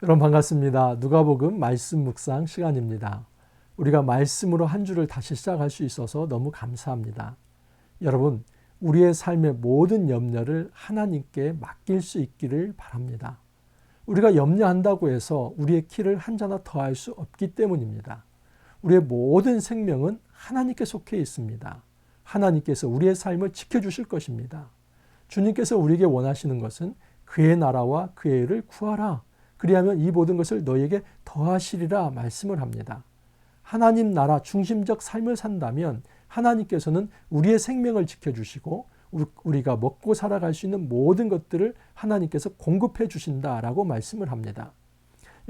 여러분 반갑습니다. 누가복음 말씀 묵상 시간입니다. 우리가 말씀으로 한 주를 다시 시작할 수 있어서 너무 감사합니다. 여러분, 우리의 삶의 모든 염려를 하나님께 맡길 수 있기를 바랍니다. 우리가 염려한다고 해서 우리의 키를 한 자나 더할 수 없기 때문입니다. 우리의 모든 생명은 하나님께 속해 있습니다. 하나님께서 우리의 삶을 지켜주실 것입니다. 주님께서 우리에게 원하시는 것은 그의 나라와 그의 의를 구하라. 그리하면 이 모든 것을 너에게 더하시리라 말씀을 합니다. 하나님 나라 중심적 삶을 산다면 하나님께서는 우리의 생명을 지켜주시고 우리가 먹고 살아갈 수 있는 모든 것들을 하나님께서 공급해 주신다라고 말씀을 합니다.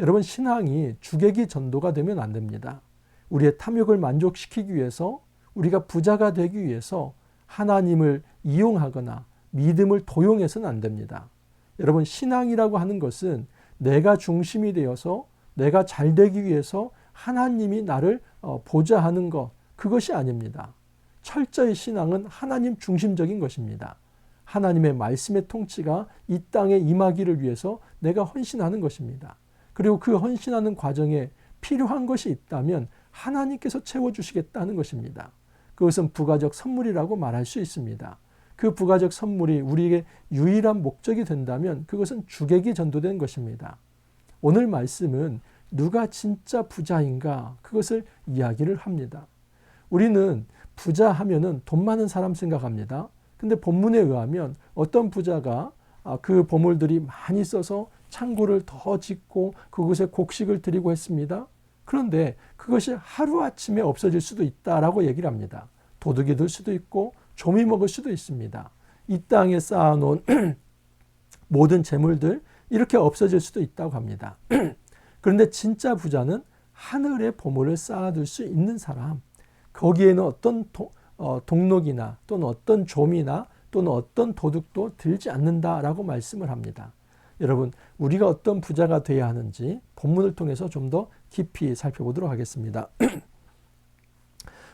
여러분, 신앙이 주객이 전도가 되면 안 됩니다. 우리의 탐욕을 만족시키기 위해서, 우리가 부자가 되기 위해서 하나님을 이용하거나 믿음을 도용해서는 안 됩니다. 여러분, 신앙이라고 하는 것은 내가 중심이 되어서 내가 잘 되기 위해서 하나님이 나를 보좌하는 것, 그것이 아닙니다. 철저히 신앙은 하나님 중심적인 것입니다. 하나님의 말씀의 통치가 이 땅에 임하기를 위해서 내가 헌신하는 것입니다. 그리고 그 헌신하는 과정에 필요한 것이 있다면 하나님께서 채워주시겠다는 것입니다. 그것은 부가적 선물이라고 말할 수 있습니다. 그 부가적 선물이 우리에게 유일한 목적이 된다면 그것은 주객이 전도된 것입니다. 오늘 말씀은 누가 진짜 부자인가, 그것을 이야기를 합니다. 우리는 부자 하면은 돈 많은 사람 생각합니다. 근데 본문에 의하면 어떤 부자가 그 보물들이 많이 써서 창고를 더 짓고 그곳에 곡식을 드리고 했습니다. 그런데 그것이 하루아침에 없어질 수도 있다라고 얘기를 합니다. 도둑이 들 수도 있고 조미 먹을 수도 있습니다. 이 땅에 쌓아놓은 모든 재물들 이렇게 없어질 수도 있다고 합니다. 그런데 진짜 부자는 하늘의 보물을 쌓아둘 수 있는 사람, 거기에는 어떤 동록이나 또는 어떤 조미나 또는 어떤 도둑도 들지 않는다라고 말씀을 합니다. 여러분, 우리가 어떤 부자가 되어야 하는지 본문을 통해서 좀 더 깊이 살펴보도록 하겠습니다.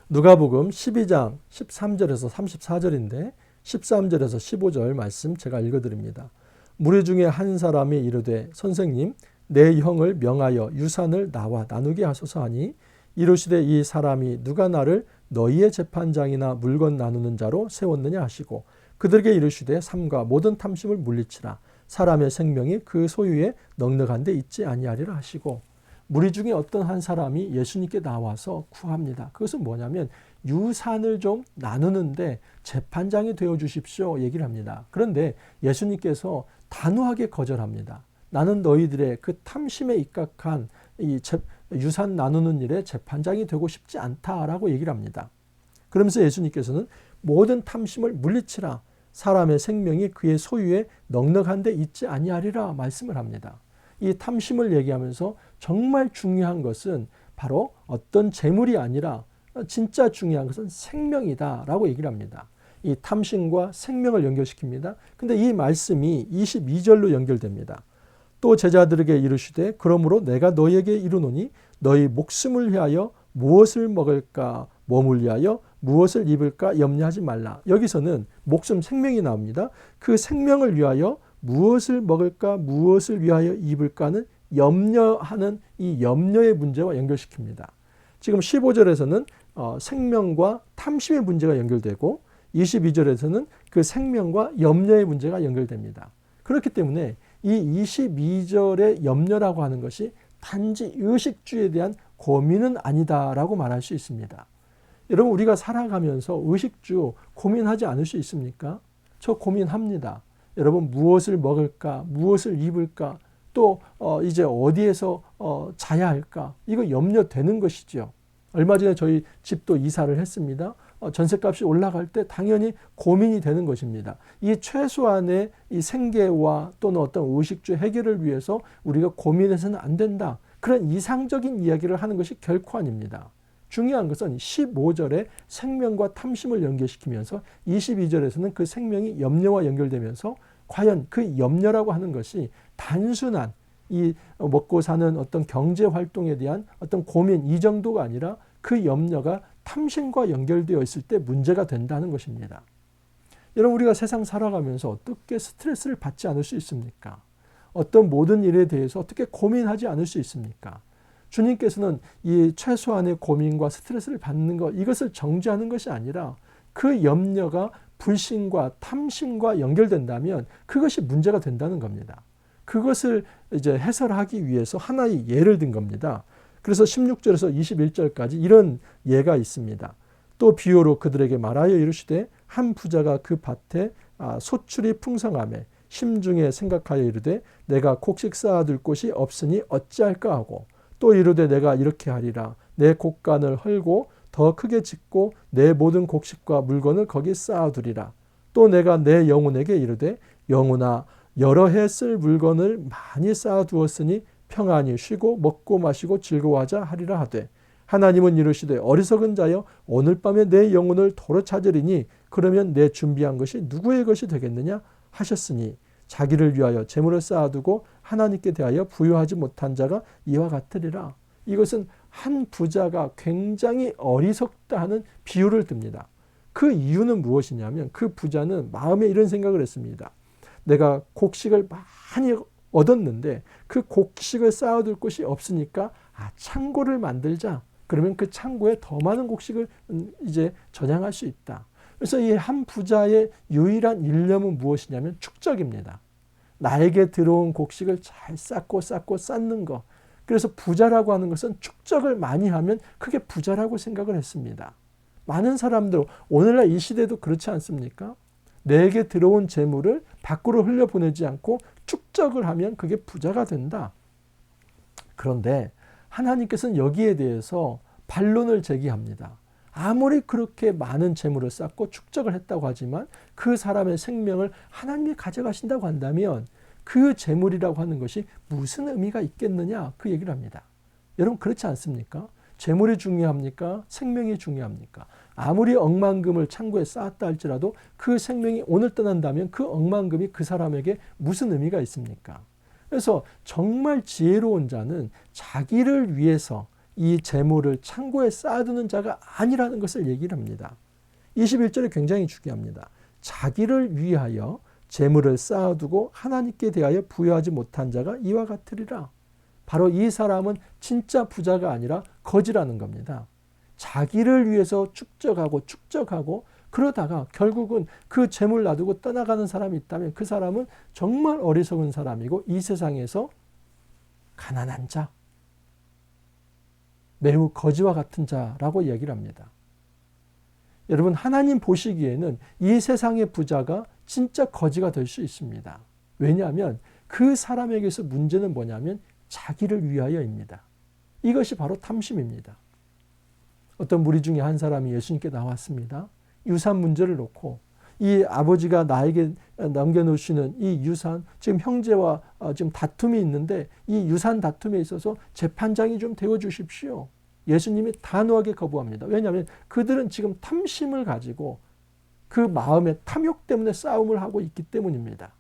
누가복음 12장 13절에서 34절인데 13절에서 15절 말씀 제가 읽어드립니다. 무리 중에 한 사람이 이르되 선생님, 내 형을 명하여 유산을 나와 나누게 하소서 하니 이르시되 이 사람이 누가 나를 너희의 재판장이나 물건 나누는 자로 세웠느냐 하시고 그들에게 이르시되 삼가 모든 탐심을 물리치라. 사람의 생명이 그 소유에 넉넉한 데 있지 아니하리라 하시고, 무리 중에 어떤 한 사람이 예수님께 나와서 구합니다. 그것은 뭐냐면 유산을 좀 나누는데 재판장이 되어 주십시오 얘기를 합니다. 그런데 예수님께서 단호하게 거절합니다. 나는 너희들의 그 탐심에 입각한 이 유산 나누는 일에 재판장이 되고 싶지 않다라고 얘기를 합니다. 그러면서 예수님께서는 모든 탐심을 물리치라. 사람의 생명이 그의 소유에 넉넉한 데 있지 아니하리라 말씀을 합니다. 이 탐심을 얘기하면서 정말 중요한 것은 바로 어떤 재물이 아니라 진짜 중요한 것은 생명이다라고 얘기를 합니다. 이 탐심과 생명을 연결시킵니다. 근데 이 말씀이 22절로 연결됩니다. 또 제자들에게 이르시되 그러므로 내가 너희에게 이르노니 너희 목숨을 위하여 무엇을 먹을까, 몸을 위하여 무엇을 입을까 염려하지 말라. 여기서는 목숨, 생명이 나옵니다. 그 생명을 위하여 무엇을 먹을까, 무엇을 위하여 입을까는 염려하는 이 염려의 문제와 연결시킵니다. 지금 15절에서는 생명과 탐심의 문제가 연결되고 22절에서는 그 생명과 염려의 문제가 연결됩니다. 그렇기 때문에 이 22절의 염려라고 하는 것이 단지 의식주에 대한 고민은 아니다라고 말할 수 있습니다. 여러분, 우리가 살아가면서 의식주 고민하지 않을 수 있습니까? 저 고민합니다. 여러분, 무엇을 먹을까, 무엇을 입을까, 또 이제 어디에서 자야 할까, 이거 염려되는 것이죠. 얼마 전에 저희 집도 이사를 했습니다. 전셋값이 올라갈 때 당연히 고민이 되는 것입니다. 이 최소한의 이 생계와 또는 어떤 의식주 해결을 위해서 우리가 고민해서는 안 된다. 그런 이상적인 이야기를 하는 것이 결코 아닙니다. 중요한 것은 15절에 생명과 탐심을 연결시키면서 22절에서는 그 생명이 염려와 연결되면서 과연 그 염려라고 하는 것이 단순한 이 먹고 사는 어떤 경제 활동에 대한 어떤 고민 이 정도가 아니라 그 염려가 탐심과 연결되어 있을 때 문제가 된다는 것입니다. 여러분, 우리가 세상 살아가면서 어떻게 스트레스를 받지 않을 수 있습니까? 어떤 모든 일에 대해서 어떻게 고민하지 않을 수 있습니까? 주님께서는 이 최소한의 고민과 스트레스를 받는 것, 이것을 정죄하는 것이 아니라 그 염려가 불신과 탐심과 연결된다면 그것이 문제가 된다는 겁니다. 그것을 이제 해설하기 위해서 하나의 예를 든 겁니다. 그래서 16절에서 21절까지 이런 예가 있습니다. 또 비유로 그들에게 말하여 이르시되 한 부자가 그 밭에 소출이 풍성하매 심중에 생각하여 이르되 내가 곡식 쌓아둘 곳이 없으니 어찌할까 하고 또 이르되 내가 이렇게 하리라 내 곡간을 헐고 더 크게 짓고 내 모든 곡식과 물건을 거기 쌓아두리라. 또 내가 내 영혼에게 이르되 영혼아 여러 해 쓸 물건을 많이 쌓아두었으니 평안히 쉬고 먹고 마시고 즐거워하자 하리라 하되 하나님은 이르시되 어리석은 자여 오늘 밤에 내 영혼을 도로 찾으리니 그러면 내 준비한 것이 누구의 것이 되겠느냐 하셨으니 자기를 위하여 재물을 쌓아두고 하나님께 대하여 부유하지 못한 자가 이와 같으리라. 이것은 한 부자가 굉장히 어리석다 하는 비유를 듭니다. 그 이유는 무엇이냐면 그 부자는 마음에 이런 생각을 했습니다. 내가 곡식을 많이 얻었는데 그 곡식을 쌓아둘 곳이 없으니까 창고를 만들자. 그러면 그 창고에 더 많은 곡식을 이제 저장할 수 있다. 그래서 이 한 부자의 유일한 일념은 무엇이냐면 축적입니다. 나에게 들어온 곡식을 잘 쌓고 쌓는 거. 그래서 부자라고 하는 것은 축적을 많이 하면 그게 부자라고 생각을 했습니다. 많은 사람들 오늘날 이 시대도 그렇지 않습니까? 내게 들어온 재물을 밖으로 흘려보내지 않고 축적을 하면 그게 부자가 된다. 그런데 하나님께서는 여기에 대해서 반론을 제기합니다. 아무리 그렇게 많은 재물을 쌓고 축적을 했다고 하지만 그 사람의 생명을 하나님이 가져가신다고 한다면 그 재물이라고 하는 것이 무슨 의미가 있겠느냐 그 얘기를 합니다. 여러분 그렇지 않습니까? 재물이 중요합니까? 생명이 중요합니까? 아무리 억만금을 창고에 쌓았다 할지라도 그 생명이 오늘 떠난다면 그 억만금이 그 사람에게 무슨 의미가 있습니까? 그래서 정말 지혜로운 자는 자기를 위해서 이 재물을 창고에 쌓아두는 자가 아니라는 것을 얘기를 합니다. 21절이 굉장히 중요합니다. 자기를 위하여 재물을 쌓아두고 하나님께 대하여 부여하지 못한 자가 이와 같으리라. 바로 이 사람은 진짜 부자가 아니라 거지라는 겁니다. 자기를 위해서 축적하고 그러다가 결국은 그 재물 놔두고 떠나가는 사람이 있다면 그 사람은 정말 어리석은 사람이고 이 세상에서 가난한 자, 매우 거지와 같은 자라고 얘기를 합니다. 여러분 하나님 보시기에는 이 세상의 부자가 진짜 거지가 될 수 있습니다. 왜냐하면 그 사람에게서 문제는 뭐냐면 자기를 위하여입니다. 이것이 바로 탐심입니다. 어떤 무리 중에 한 사람이 예수님께 나왔습니다. 유산 문제를 놓고 이 아버지가 나에게 남겨놓으시는 이 유산, 지금 형제와 지금 다툼이 있는데 이 유산 다툼에 있어서 재판장이 좀 되어주십시오. 예수님이 단호하게 거부합니다. 왜냐하면 그들은 지금 탐심을 가지고 그 마음의 탐욕 때문에 싸움을 하고 있기 때문입니다.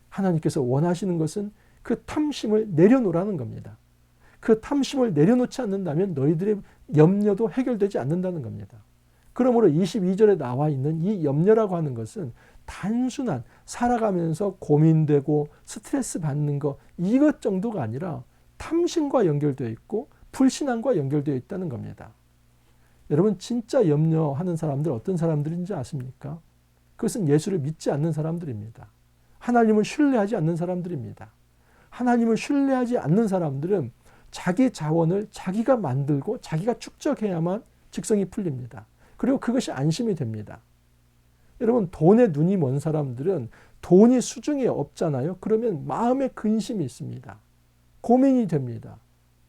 하나님께서 원하시는 것은 그 탐심을 내려놓으라는 겁니다. 그 탐심을 내려놓지 않는다면 너희들의 염려도 해결되지 않는다는 겁니다. 그러므로 22절에 나와 있는 이 염려라고 하는 것은 단순한 살아가면서 고민되고 스트레스 받는 것 이것 정도가 아니라 탐심과 연결되어 있고 불신앙과 연결되어 있다는 겁니다. 여러분 진짜 염려하는 사람들 어떤 사람들인지 아십니까? 그것은 예수를 믿지 않는 사람들입니다. 하나님을 신뢰하지 않는 사람들입니다. 하나님을 신뢰하지 않는 사람들은 자기 자원을 자기가 만들고 자기가 축적해야만 직성이 풀립니다. 그리고 그것이 안심이 됩니다. 여러분 돈에 눈이 먼 사람들은 돈이 수중에 없잖아요. 그러면 마음에 근심이 있습니다. 고민이 됩니다.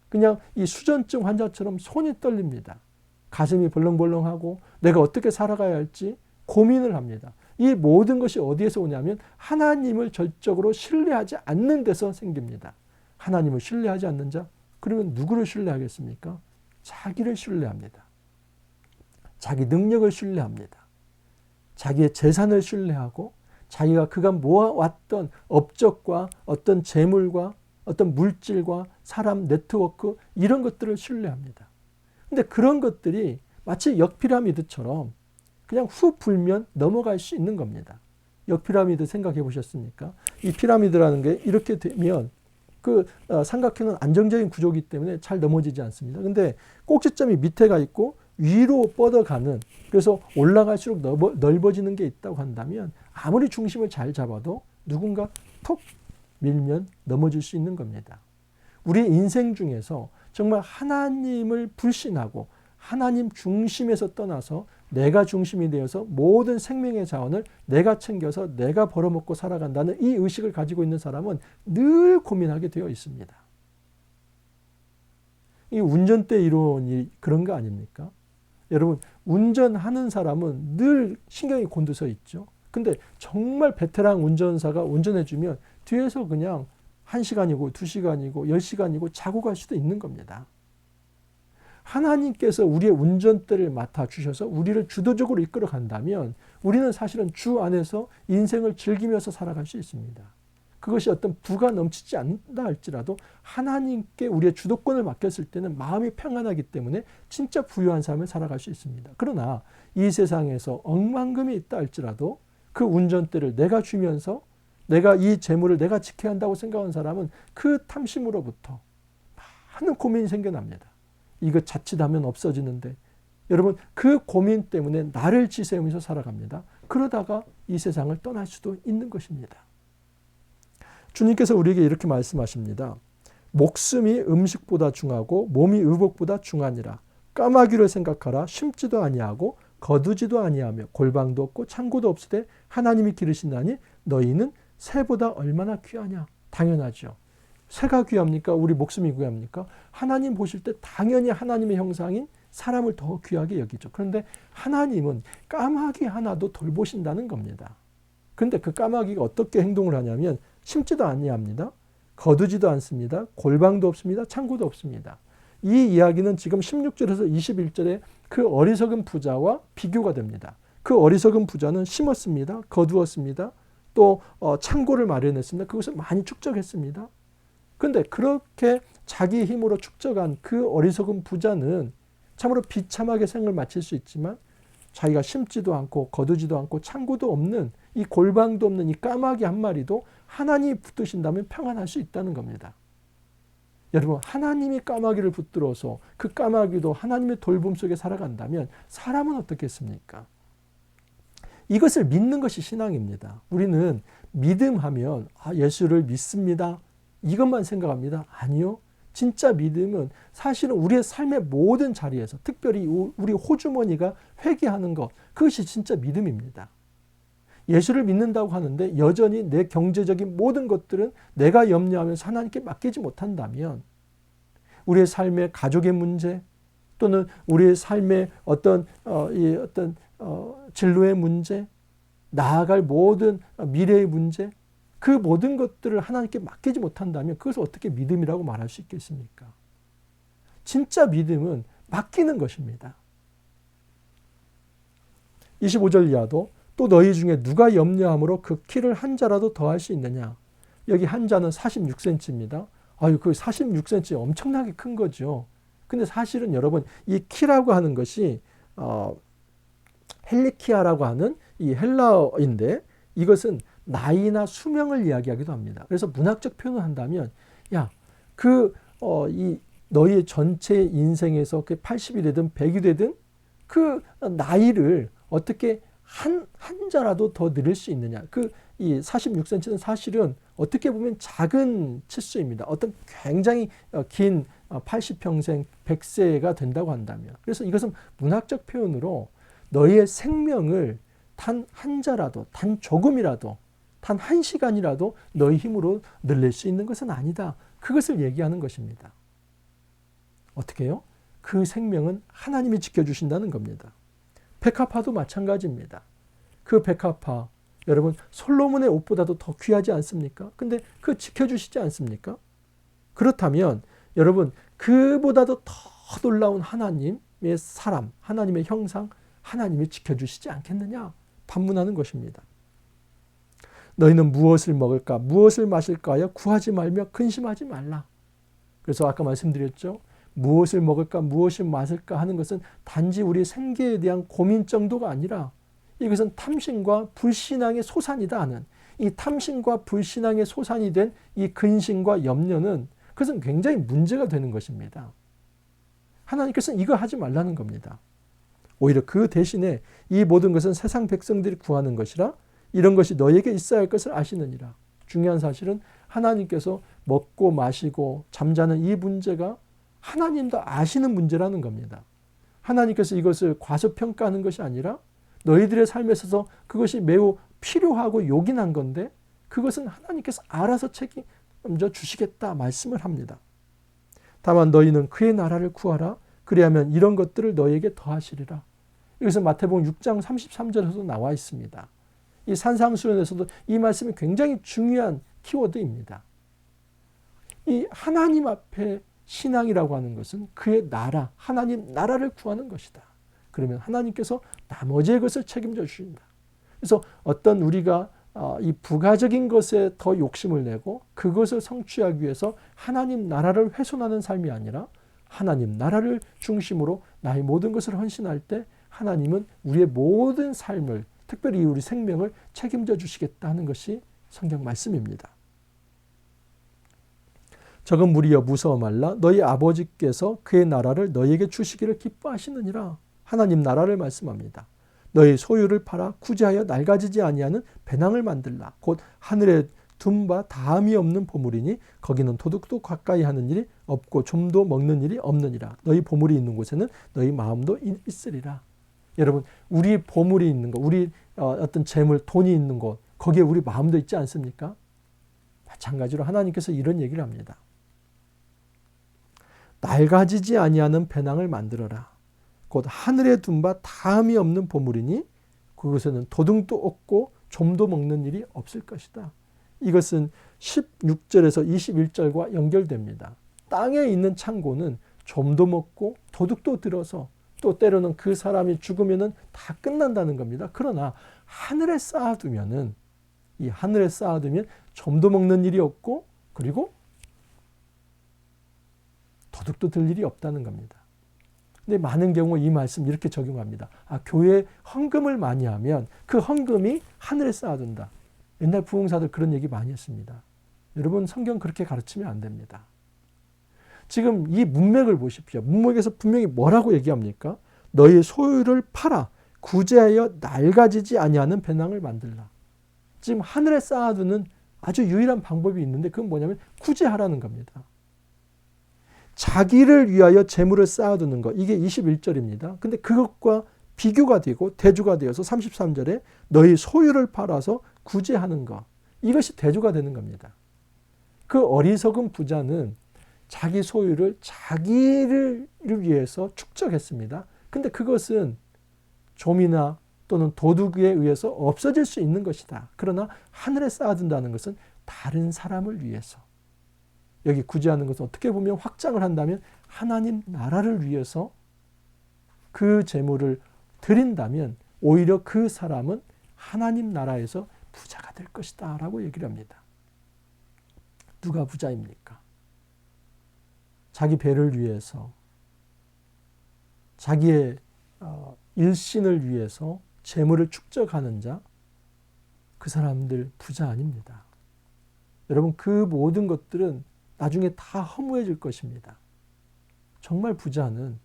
그냥 이 수전증 환자처럼 손이 떨립니다. 가슴이 벌렁벌렁하고 내가 어떻게 살아가야 할지 고민을 합니다. 이 모든 것이 어디에서 오냐면 하나님을 절적으로 신뢰하지 않는 데서 생깁니다. 하나님을 신뢰하지 않는 자? 그러면 누구를 신뢰하겠습니까? 자기를 신뢰합니다. 자기 능력을 신뢰합니다. 자기의 재산을 신뢰하고 자기가 그간 모아왔던 업적과 어떤 재물과 어떤 물질과 사람 네트워크 이런 것들을 신뢰합니다. 근데 그런 것들이 마치 역피라미드처럼 그냥 후 불면 넘어갈 수 있는 겁니다. 역피라미드 생각해 보셨습니까? 이 피라미드라는 게 이렇게 되면 그 삼각형은 안정적인 구조이기 때문에 잘 넘어지지 않습니다. 근데 꼭지점이 밑에가 있고 위로 뻗어가는, 그래서 올라갈수록 넓어지는 게 있다고 한다면 아무리 중심을 잘 잡아도 누군가 톡 밀면 넘어질 수 있는 겁니다. 우리 인생 중에서 정말 하나님을 불신하고 하나님 중심에서 떠나서 내가 중심이 되어서 모든 생명의 자원을 내가 챙겨서 내가 벌어먹고 살아간다는 이 의식을 가지고 있는 사람은 늘 고민하게 되어 있습니다. 이 운전대 이론이 그런 거 아닙니까? 여러분, 운전하는 사람은 늘 신경이 곤두서 있죠. 근데 정말 베테랑 운전사가 운전해주면 뒤에서 그냥 1시간이고 2시간이고 10시간이고 자고 갈 수도 있는 겁니다. 하나님께서 우리의 운전대를 맡아주셔서 우리를 주도적으로 이끌어 간다면 우리는 사실은 주 안에서 인생을 즐기면서 살아갈 수 있습니다. 그것이 어떤 부가 넘치지 않는다 할지라도 하나님께 우리의 주도권을 맡겼을 때는 마음이 평안하기 때문에 진짜 부유한 삶을 살아갈 수 있습니다. 그러나 이 세상에서 억만금이 있다 할지라도 그 운전대를 내가 쥐면서 내가 이 재물을 내가 지켜야 한다고 생각하는 사람은 그 탐심으로부터 많은 고민이 생겨납니다. 이거 자칫하면 없어지는데, 여러분 그 고민 때문에 나를 지새우면서 살아갑니다. 그러다가 이 세상을 떠날 수도 있는 것입니다. 주님께서 우리에게 이렇게 말씀하십니다. 목숨이 음식보다 중하고 몸이 의복보다 중하니라. 까마귀를 생각하라. 심지도 아니하고 거두지도 아니하며 골방도 없고 창고도 없으되 하나님이 기르신다니 너희는 새보다 얼마나 귀하냐. 당연하죠. 새가 귀합니까? 우리 목숨이 귀합니까? 하나님 보실 때 당연히 하나님의 형상인 사람을 더 귀하게 여기죠. 그런데 하나님은 까마귀 하나도 돌보신다는 겁니다. 그런데 그 까마귀가 어떻게 행동을 하냐면 심지도 아니합니다. 거두지도 않습니다. 골방도 없습니다. 창고도 없습니다. 이 이야기는 지금 16절에서 21절에 그 어리석은 부자와 비교가 됩니다. 그 어리석은 부자는 심었습니다. 거두었습니다. 또 창고를 마련했습니다. 그것을 많이 축적했습니다. 그런데 그렇게 자기 힘으로 축적한 그 어리석은 부자는 참으로 비참하게 생을 마칠 수 있지만 자기가 심지도 않고 거두지도 않고 창고도 없는 이 골방도 없는 이 까마귀 한 마리도 하나님이 붙드신다면 평안할 수 있다는 겁니다. 여러분, 하나님이 까마귀를 붙들어서 그 까마귀도 하나님의 돌봄 속에 살아간다면 사람은 어떻겠습니까? 이것을 믿는 것이 신앙입니다. 우리는 믿음하면 예수를 믿습니다. 이것만 생각합니다. 아니요. 진짜 믿음은 사실은 우리의 삶의 모든 자리에서 특별히 우리 호주머니가 회개하는 것, 그것이 진짜 믿음입니다. 예수를 믿는다고 하는데 여전히 내 경제적인 모든 것들은 내가 염려하면서 하나님께 맡기지 못한다면 우리의 삶의 가족의 문제 또는 우리의 삶의 어떤 진로의 문제, 나아갈 모든 미래의 문제, 그 모든 것들을 하나님께 맡기지 못한다면 그것을 어떻게 믿음이라고 말할 수 있겠습니까? 진짜 믿음은 맡기는 것입니다. 25절 이하도 또 너희 중에 누가 염려함으로 그 키를 한 자라도 더할 수 있느냐. 여기 한 자는 46cm입니다. 아유, 그 46cm 엄청나게 큰 거죠. 근데 사실은 여러분 이 키라고 하는 것이 헬리키아라고 하는 이 헬라어인데 이것은 나이나 수명을 이야기하기도 합니다. 그래서 문학적 표현을 한다면 이 너희의 전체 인생에서 그 80이 되든 100이 되든 그 나이를 어떻게 한 자라도 더 늘릴 수 있느냐. 이 46cm는 사실은 어떻게 보면 작은 치수입니다. 어떤 굉장히 긴 80평생 100세가 된다고 한다면. 그래서 이것은 문학적 표현으로 너희의 생명을 단 한 자라도, 단 조금이라도, 단 1시간이라도 너희 힘으로 늘릴 수 있는 것은 아니다. 그것을 얘기하는 것입니다. 어떻게 해요? 그 생명은 하나님이 지켜주신다는 겁니다. 백합화도 마찬가지입니다. 그 백합화, 여러분 솔로몬의 옷보다도 더 귀하지 않습니까? 근데 그 지켜주시지 않습니까? 그렇다면 여러분 그보다도 더 놀라운 하나님의 사람, 하나님의 형상, 하나님이 지켜주시지 않겠느냐? 반문하는 것입니다. 너희는 무엇을 먹을까, 무엇을 마실까 하여 구하지 말며 근심하지 말라. 그래서 아까 말씀드렸죠. 무엇을 먹을까, 무엇을 마실까 하는 것은 단지 우리 생계에 대한 고민 정도가 아니라 이것은 탐심과 불신앙의 소산이다 하는 이 탐심과 불신앙의 소산이 된 이 근심과 염려는 그것은 굉장히 문제가 되는 것입니다. 하나님께서는 이거 하지 말라는 겁니다. 오히려 그 대신에 이 모든 것은 세상 백성들이 구하는 것이라 이런 것이 너에게 있어야 할 것을 아시느니라. 중요한 사실은 하나님께서 먹고 마시고 잠자는 이 문제가 하나님도 아시는 문제라는 겁니다. 하나님께서 이것을 과소평가하는 것이 아니라 너희들의 삶에 있어서 그것이 매우 필요하고 요긴한 건데 그것은 하나님께서 알아서 책임져 주시겠다 말씀을 합니다. 다만 너희는 그의 나라를 구하라. 그리하면 이런 것들을 너희에게 더하시리라. 여기서 마태복음 6장 33절에서도 나와 있습니다. 이 산상수훈에서도 이 말씀이 굉장히 중요한 키워드입니다. 이 하나님 앞에 신앙이라고 하는 것은 그의 나라, 하나님 나라를 구하는 것이다. 그러면 하나님께서 나머지의 것을 책임져 주신다. 그래서 어떤 우리가 이 부가적인 것에 더 욕심을 내고 그것을 성취하기 위해서 하나님 나라를 훼손하는 삶이 아니라 하나님 나라를 중심으로 나의 모든 것을 헌신할 때 하나님은 우리의 모든 삶을, 특별히 우리 생명을 책임져 주시겠다 하는 것이 성경 말씀입니다. 적은 무리여 무서워 말라. 너희 아버지께서 그의 나라를 너희에게 주시기를 기뻐하시느니라. 하나님 나라를 말씀합니다. 너희 소유를 팔아 구제하여 낡아지지 아니하는 배낭을 만들라. 곧 하늘에 둔 바 다함이 없는 보물이니 거기는 도둑도 가까이 하는 일이 없고 좀도 먹는 일이 없느니라. 너희 보물이 있는 곳에는 너희 마음도 있으리라. 여러분, 우리 보물이 있는 것, 우리 어떤 재물, 돈이 있는 곳, 거기에 우리 마음도 있지 않습니까? 마찬가지로 하나님께서 이런 얘기를 합니다. 낡아지지 아니하는 배낭을 만들어라. 곧 하늘에 둔 바 다함이 없는 보물이니 그곳에는 도둑도 없고 좀도 먹는 일이 없을 것이다. 이것은 16절에서 21절과 연결됩니다. 땅에 있는 창고는 좀도 먹고 도둑도 들어서 또 때로는 그 사람이 죽으면은 다 끝난다는 겁니다. 그러나 하늘에 쌓아두면은 이 하늘에 쌓아두면 좀도 먹는 일이 없고 그리고 도둑도 들 일이 없다는 겁니다. 근데 많은 경우 이 말씀 이렇게 적용합니다. 교회에 헌금을 많이 하면 그 헌금이 하늘에 쌓아둔다. 옛날 부흥사들 그런 얘기 많이 했습니다. 여러분, 성경 그렇게 가르치면 안 됩니다. 지금 이 문맥을 보십시오. 문맥에서 분명히 뭐라고 얘기합니까? 너희 소유를 팔아 구제하여 낡아지지 아니하는 배낭을 만들라. 지금 하늘에 쌓아두는 아주 유일한 방법이 있는데 그건 뭐냐면 구제하라는 겁니다. 자기를 위하여 재물을 쌓아두는 것, 이게 21절입니다. 근데 그것과 비교가 되고 대조가 되어서 33절에 너희 소유를 팔아서 구제하는 것, 이것이 대조가 되는 겁니다. 그 어리석은 부자는 자기 소유를 자기를 위해서 축적했습니다. 근데 그것은 좀이나 또는 도둑에 의해서 없어질 수 있는 것이다. 그러나 하늘에 쌓아둔다는 것은 다른 사람을 위해서. 여기 구제하는 것은 어떻게 보면 확장을 한다면 하나님 나라를 위해서 그 재물을 드린다면 오히려 그 사람은 하나님 나라에서 부자가 될 것이다 라고 얘기를 합니다. 누가 부자입니까? 자기 배를 위해서, 자기의 일신을 위해서 재물을 축적하는 자, 그 사람들 부자 아닙니다. 여러분, 그 모든 것들은 나중에 다 허무해질 것입니다. 정말 부자는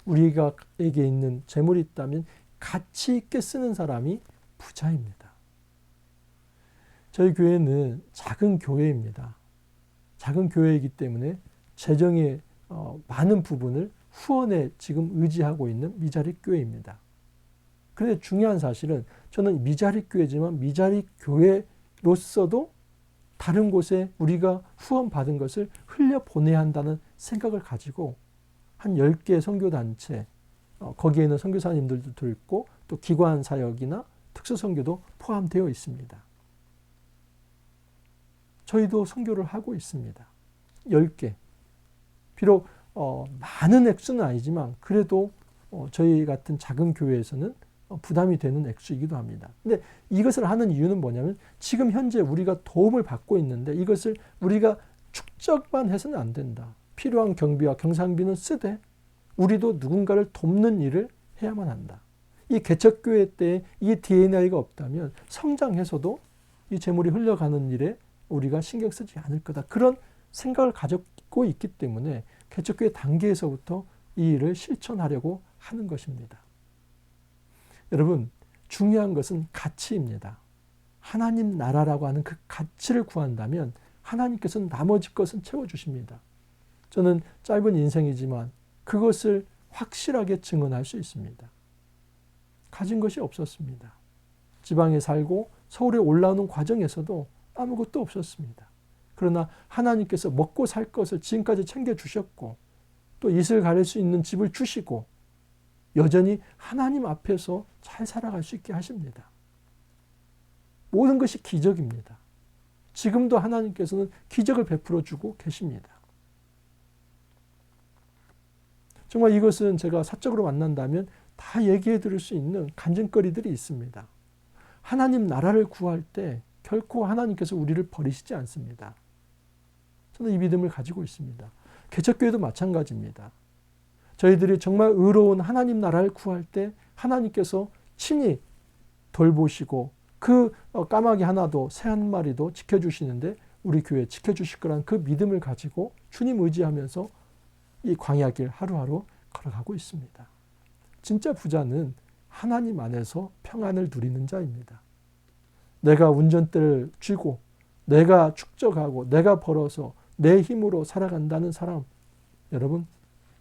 우리에게 있는 재물이 있다면 가치 있게 쓰는 사람이 부자입니다. 저희 교회는 작은 교회입니다. 작은 교회이기 때문에 재정의 많은 부분을 후원에 지금 의지하고 있는 미자립 교회입니다. 그런데 중요한 사실은 저는 미자립 교회지만 미자립 교회로서도 다른 곳에 우리가 후원 받은 것을 흘려보내야 한다는 생각을 가지고 한 10개의 선교단체, 거기에는 선교사님들도 들고 또 기관 사역이나 특수선교도 포함되어 있습니다. 저희도 선교를 하고 있습니다. 10개. 비록 많은 액수는 아니지만 그래도 저희 같은 작은 교회에서는 부담이 되는 액수이기도 합니다. 근데 이것을 하는 이유는 뭐냐면 지금 현재 우리가 도움을 받고 있는데 이것을 우리가 축적만 해서는 안 된다. 필요한 경비와 경상비는 쓰되 우리도 누군가를 돕는 일을 해야만 한다. 이 개척교회 때 이 DNA가 없다면 성장해서도 이 재물이 흘러가는 일에 우리가 신경 쓰지 않을 거다. 그런 생각을 가지고 있기 때문에 개척교회 단계에서부터 이 일을 실천하려고 하는 것입니다. 여러분, 중요한 것은 가치입니다. 하나님 나라라고 하는 그 가치를 구한다면 하나님께서는 나머지 것은 채워주십니다. 저는 짧은 인생이지만 그것을 확실하게 증언할 수 있습니다. 가진 것이 없었습니다. 지방에 살고 서울에 올라오는 과정에서도 아무것도 없었습니다. 그러나 하나님께서 먹고 살 것을 지금까지 챙겨주셨고 또 이슬 가릴 수 있는 집을 주시고 여전히 하나님 앞에서 잘 살아갈 수 있게 하십니다. 모든 것이 기적입니다. 지금도 하나님께서는 기적을 베풀어 주고 계십니다. 정말 이것은 제가 사적으로 만난다면 다 얘기해 드릴 수 있는 간증거리들이 있습니다. 하나님 나라를 구할 때 결코 하나님께서 우리를 버리시지 않습니다. 저는 이 믿음을 가지고 있습니다. 개척교회도 마찬가지입니다. 저희들이 정말 의로운 하나님 나라를 구할 때 하나님께서 친히 돌보시고 그 까마귀 하나도 새 한 마리도 지켜주시는데 우리 교회 지켜주실 거란 그 믿음을 가지고 주님 의지하면서 이 광야길 하루하루 걸어가고 있습니다. 진짜 부자는 하나님 안에서 평안을 누리는 자입니다. 내가 운전대를 쥐고 내가 축적하고 내가 벌어서 내 힘으로 살아간다는 사람, 여러분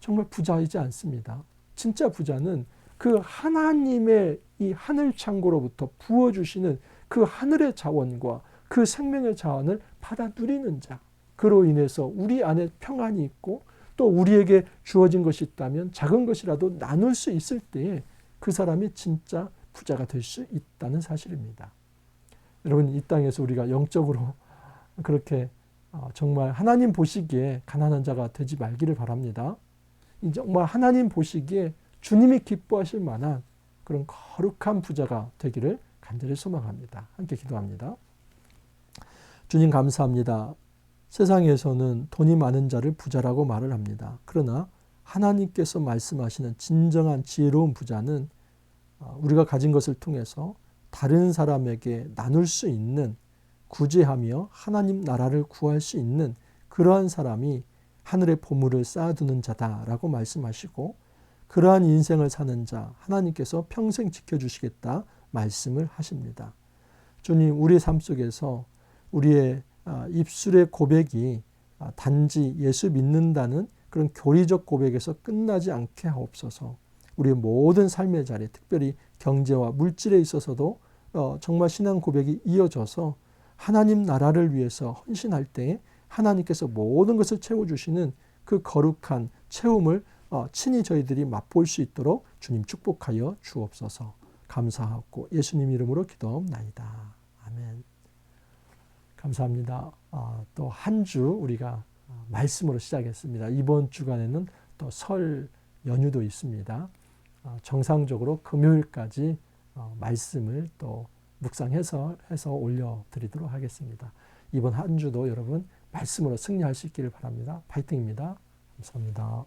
정말 부자이지 않습니다. 진짜 부자는 그 하나님의 이 하늘 창고로부터 부어주시는 그 하늘의 자원과 그 생명의 자원을 받아 누리는 자. 그로 인해서 우리 안에 평안이 있고 또 우리에게 주어진 것이 있다면 작은 것이라도 나눌 수 있을 때에 그 사람이 진짜 부자가 될 수 있다는 사실입니다. 여러분 이 땅에서 우리가 영적으로 그렇게 정말 하나님 보시기에 가난한 자가 되지 말기를 바랍니다. 정말 하나님 보시기에 주님이 기뻐하실 만한 그런 거룩한 부자가 되기를 간절히 소망합니다. 함께 기도합니다. 주님 감사합니다. 세상에서는 돈이 많은 자를 부자라고 말을 합니다. 그러나 하나님께서 말씀하시는 진정한 지혜로운 부자는 우리가 가진 것을 통해서 다른 사람에게 나눌 수 있는 구제하며 하나님 나라를 구할 수 있는 그러한 사람이 하늘의 보물을 쌓아두는 자다라고 말씀하시고 그러한 인생을 사는 자 하나님께서 평생 지켜주시겠다 말씀을 하십니다. 주님 우리의 삶 속에서 우리의 입술의 고백이 단지 예수 믿는다는 그런 교리적 고백에서 끝나지 않게 하옵소서. 우리의 모든 삶의 자리 특별히 경제와 물질에 있어서도 정말 신앙 고백이 이어져서 하나님 나라를 위해서 헌신할 때에 하나님께서 모든 것을 채워주시는 그 거룩한 체험을 친히 저희들이 맛볼 수 있도록 주님 축복하여 주옵소서. 감사하고 예수님 이름으로 기도하옵나이다. 아멘. 감사합니다. 또 한 주 우리가 말씀으로 시작했습니다. 이번 주간에는 또 설 연휴도 있습니다. 정상적으로 금요일까지 말씀을 또 묵상해서 올려드리도록 하겠습니다. 이번 한 주도 여러분 말씀으로 승리할 수 있기를 바랍니다. 파이팅입니다. 감사합니다.